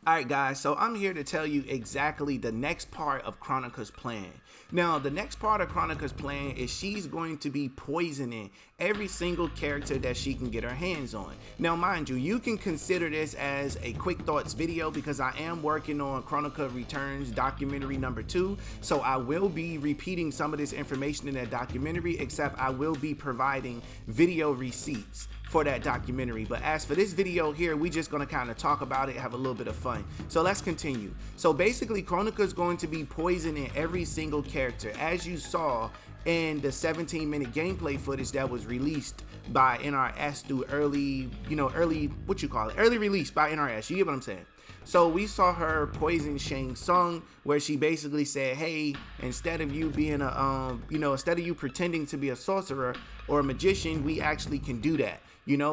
Alright guys, so I'm here to tell you exactly the next part of Kronika's plan. Now, the next part of Kronika's plan is she's going to be poisoning every single character that she can get her hands on. Now, mind you, you can consider this as a quick thoughts video because I am working on Kronika Returns documentary number 2, so I will be repeating some of this information in that documentary, except I will be providing video receipts for that documentary. But as for this video here, we just gonna kind of talk about it, have a little bit of fun. So let's continue. So basically, Kronika is going to be poisoning every single character, as you saw in the 17-minute gameplay footage that was released by NRS through early release by NRS. You get what I'm saying? So we saw her poison Shang Tsung, where she basically said, hey, instead of you being a, instead of you pretending to be a sorcerer or a magician, we actually can do that.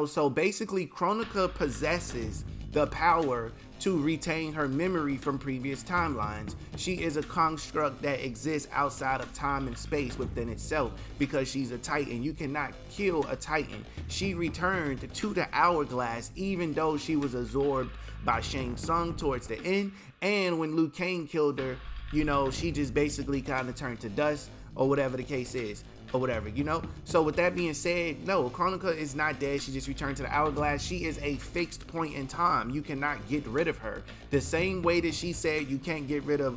So basically Kronika possesses the power to retain her memory from previous timelines. She is a construct that exists outside of time and space within itself because she's a Titan. You cannot kill a Titan. She returned to the hourglass even though she was absorbed by Shang Tsung towards the end, and when Liu Kang killed her, she just basically kind of turned to dust or whatever the case is. Or whatever, So with that being said, no, Kronika is not dead. She just returned to the hourglass. She is a fixed point in time. You cannot get rid of her. The same way that she said you can't get rid of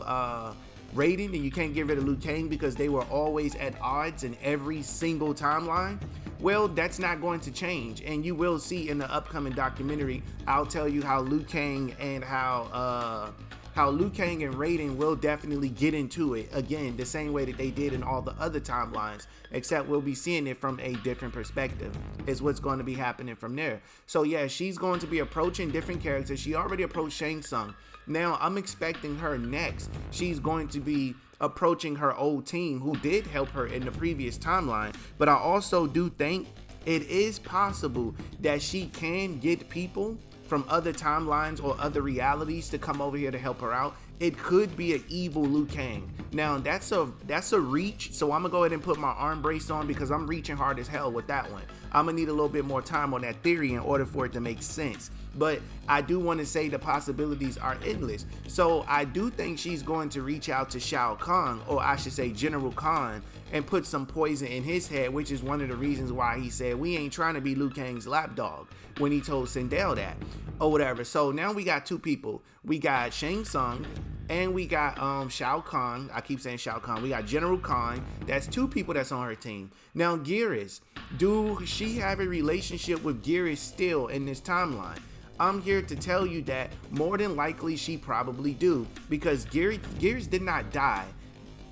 Raiden and you can't get rid of Liu Kang because they were always at odds in every single timeline. Well, that's not going to change, and you will see in the upcoming documentary. I'll tell you how Liu Kang and how Liu Kang and Raiden will definitely get into it again, the same way that they did in all the other timelines, except we'll be seeing it from a different perspective is what's going to be happening from there. So yeah, she's going to be approaching different characters. She already approached Shang Tsung. Now I'm expecting her next. She's going to be approaching her old team who did help her in the previous timeline, but I also do think it is possible that she can get people from other timelines or other realities to come over here to help her out. It could be an evil Liu Kang. Now that's a reach, so I'm gonna go ahead and put my arm brace on because I'm reaching hard as hell with that one. I'm gonna need a little bit more time on that theory in order for it to make sense. But I do want to say the possibilities are endless. So I do think she's going to reach out to Shao Kahn, or I should say General Khan, and put some poison in his head, which is one of the reasons why he said we ain't trying to be Liu Kang's lapdog when he told Sindel that or whatever. So now we got two people. We got Shang Tsung and we got Shao Kahn. I keep saying Shao Kahn. We got General Khan. That's two people that's on her team. Now Geras, do she have a relationship with Geras still in this timeline? I'm here to tell you that more than likely she probably do, because Geras did not die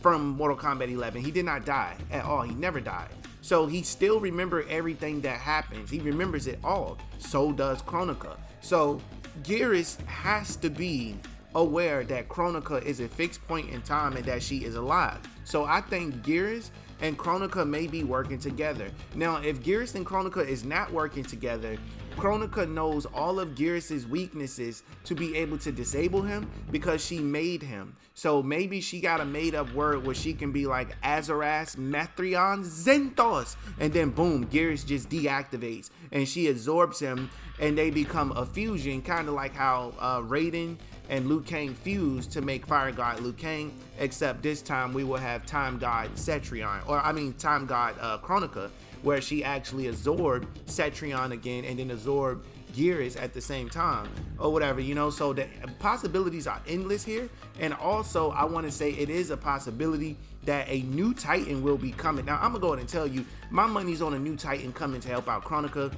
from Mortal Kombat 11. He did not die at all. He never died. So he still remembers everything that happens. He remembers it all. So does Kronika. So Geras has to be aware that Kronika is a fixed point in time and that she is alive. So I think Geras and Kronika may be working together. Now, if Geras and Kronika is not working together, Kronika knows all of Geras' weaknesses to be able to disable him because she made him. So maybe she got a made up word where she can be like Azaras, Metrion, Zenthos, and then boom, Geras just deactivates and she absorbs him and they become a fusion, kind of like how Raiden and Liu Kang fused to make Fire God Liu Kang, except this time we will have Time God Cetrion, or I mean Time God Kronika, where she actually absorbed Cetrion again and then absorbed Geras at the same time or whatever, so the possibilities are endless here. And also I want to say it is a possibility that a new Titan will be coming. Now I'm gonna go ahead and tell you my money's on a new Titan coming to help out Kronika.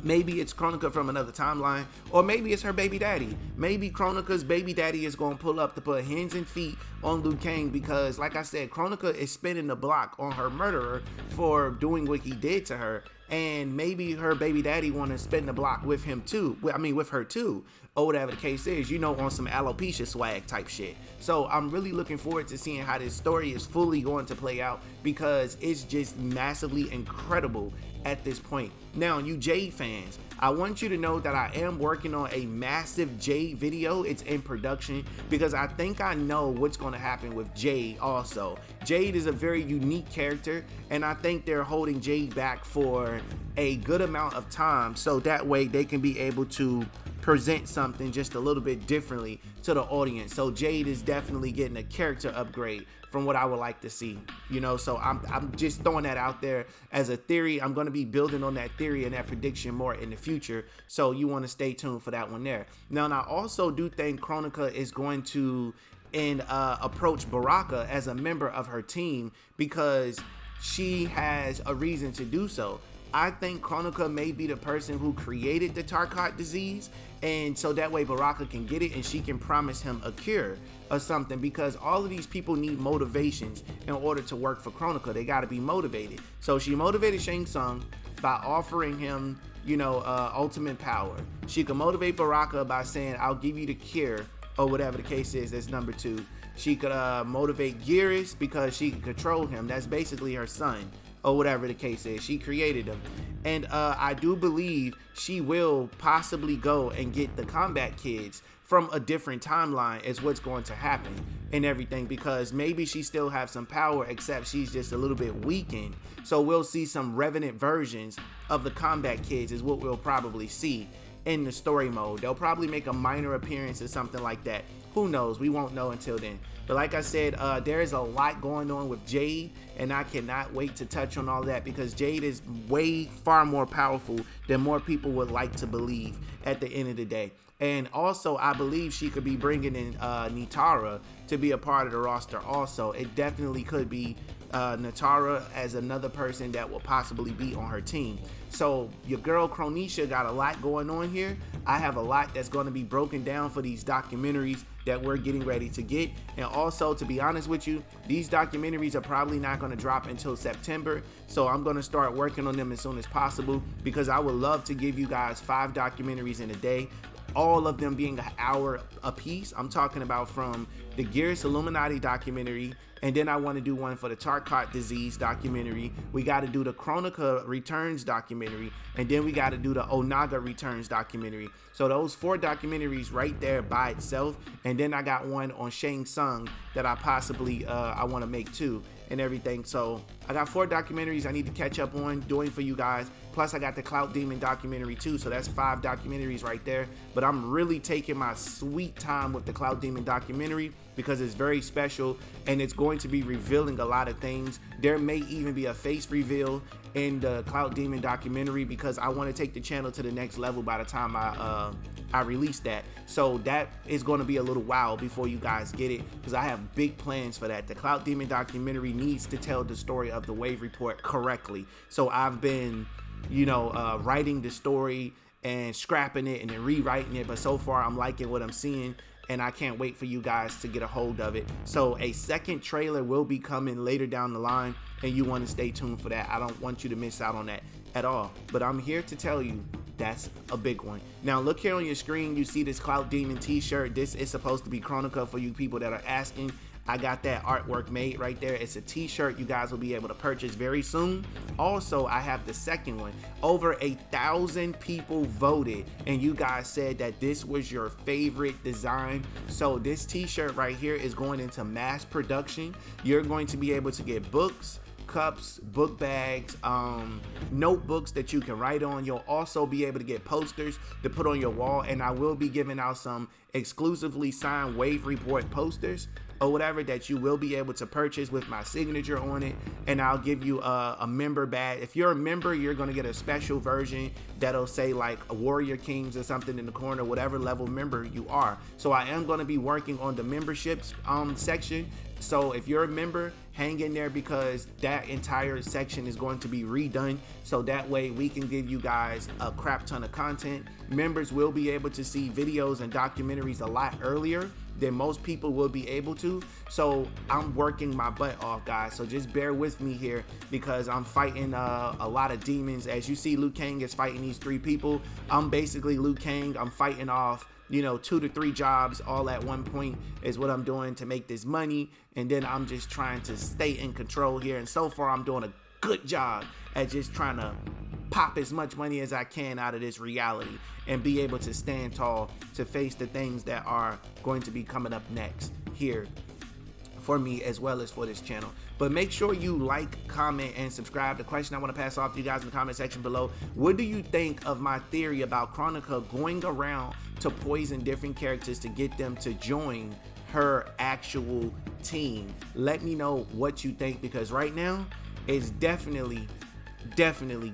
Maybe it's Kronika from another timeline, or maybe it's her baby daddy. Maybe Kronika's baby daddy is going to pull up to put hands and feet on Liu Kang because, like I said, Kronika is spinning the block on her murderer for doing what he did to her. And maybe her baby daddy want to spin the block with him too. I mean, with her too, or whatever the case is, on some alopecia swag type shit. So I'm really looking forward to seeing how this story is fully going to play out because it's just massively incredible at this point. Now, you Jade fans, I want you to know that I am working on a massive Jade video. It's in production because I think I know what's going to happen with Jade also. Jade is a very unique character, and I think they're holding Jade back for a good amount of time so that way they can be able to present something just a little bit differently to the audience. So Jade is definitely getting a character upgrade from what I would like to see, you know. So I'm just throwing that out there as a theory. I'm going to be building on that theory and that prediction more in the future, so you want to stay tuned for that one there. Now, and I also do think Kronika is going to approach Baraka as a member of her team because she has a reason to do so. I think Kronika may be the person who created the Tarkat disease, and so that way Baraka can get it and she can promise him a cure or something, because all of these people need motivations in order to work for Kronika. They got to be motivated. So she motivated Shang Tsung by offering him, you know, ultimate power. She can motivate Baraka by saying, I'll give you the cure, or whatever the case is. That's number 2. She could motivate Geras because she can control him. That's basically her son, or whatever the case is. She created him. And I do believe she will possibly go and get the Kombat kids from a different timeline is what's going to happen and everything, because maybe she still have some power, except she's just a little bit weakened. So we'll see some revenant versions of the Kombat kids is what we'll probably see in the story mode. They'll probably make a minor appearance or something like that. Who knows? We won't know until then. But like I said, there is a lot going on with Jade, and I cannot wait to touch on all that, because Jade is way far more powerful than more people would like to believe at the end of the day. And also, I believe she could be bringing in Nitara to be a part of the roster also. It definitely could be Nitara as another person that will possibly be on her team. So your girl Kronika got a lot going on here. I have a lot that's going to be broken down for these documentaries that we're getting ready to get. And also, to be honest with you, these documentaries are probably not going to drop until September. So I'm going to start working on them as soon as possible, because I would love to give you guys 5 documentaries in a day, all of them being an hour a piece. I'm talking about from the Geras Illuminati documentary, and then I want to do one for the Tarkat disease documentary. We got to do the Kronika Returns documentary, and then we got to do the Onaga Returns documentary. So those 4 documentaries right there by itself, and then I got one on Shang Tsung that I possibly I want to make too and everything. So I got 4 documentaries I need to catch up on doing for you guys. Plus I got the Clout Demon documentary too, so that's 5 documentaries right there. But I'm really taking my sweet time with the Clout Demon documentary, because it's very special and it's going to be revealing a lot of things. There may even be a face reveal in the Clout Demon documentary, because I want to take the channel to the next level by the time I release that. So that is going to be a little while before you guys get it, because I have big plans for that. The Clout Demon documentary needs to tell the story of the Wave Report correctly. So I've been, you know, writing the story and scrapping it and then rewriting it, but so far I'm liking what I'm seeing, and I can't wait for you guys to get a hold of it. So a second trailer will be coming later down the line, and you want to stay tuned for that. I don't want you to miss out on that at all, but I'm here to tell you that's a big one. Now look here on your screen, you see this Clout Demon t-shirt. This is supposed to be Kronika, for you people that are asking. I got that artwork made right there. It's a t-shirt you guys will be able to purchase very soon. Also, I have the second one. Over 1,000 people voted, and you guys said that this was your favorite design. So this t-shirt right here is going into mass production. You're going to be able to get books, cups, book bags, notebooks that you can write on. You'll also be able to get posters to put on your wall, and I will be giving out some exclusively signed Wave Report posters or whatever that you will be able to purchase with my signature on it, and I'll give you a member badge. If you're a member, you're going to get a special version that'll say like a Warrior Kings or something in the corner, whatever level member you are. So I am going to be working on the memberships section. So if you're a member, hang in there, because that entire section is going to be redone, so that way we can give you guys a crap ton of content. Members will be able to see videos and documentaries a lot earlier than most people will be able to. So I'm working my butt off, guys, so just bear with me here, because I'm fighting a lot of demons. As you see, Liu Kang is fighting these 3 people. I'm basically Liu Kang. I'm fighting off, you know, 2 to 3 jobs all at one point is what I'm doing to make this money, and then I'm just trying to stay in control here. And so far I'm doing a good job at just trying to pop as much money as I can out of this reality and be able to stand tall to face the things that are going to be coming up next here for me as well as for this channel. But make sure you like, comment, and subscribe. The question I want to pass off to you guys in the comment section below: what do you think of my theory about Kronika going around to poison different characters to get them to join her actual team? Let me know what you think, because right now it's definitely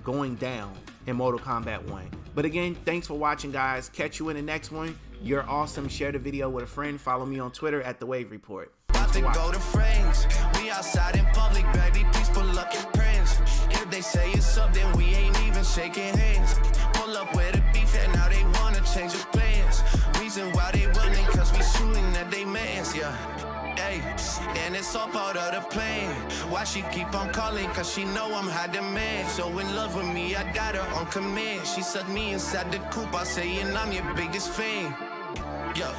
going down in Mortal Kombat 1. But again, thanks for watching, guys. Catch you in the next one. You're awesome. Share the video with a friend. Follow me on Twitter at The Wave Report. About to go to frames. We outside in public, baby. Please pull up your prints. If they say it's up, then we ain't even shaking hands. Pull up with a beef, and now they wanna change the plans. Reason why they running, cause we shooting at they mans, yeah. Hey, and it's all part of the plan. Why she keep on calling? Cause she know I'm high demand. So in love with me, I got her on command. She sucked me inside the coupe, I saying I'm your biggest fan. Yo,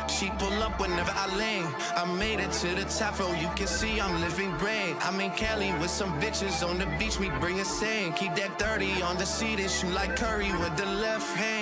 she pull up whenever I land. I made it to the top row, you can see I'm living grand. I'm in Cali with some bitches on the beach, we bring a sand. Keep that 30 on the seat and shoot like Curry with the left hand.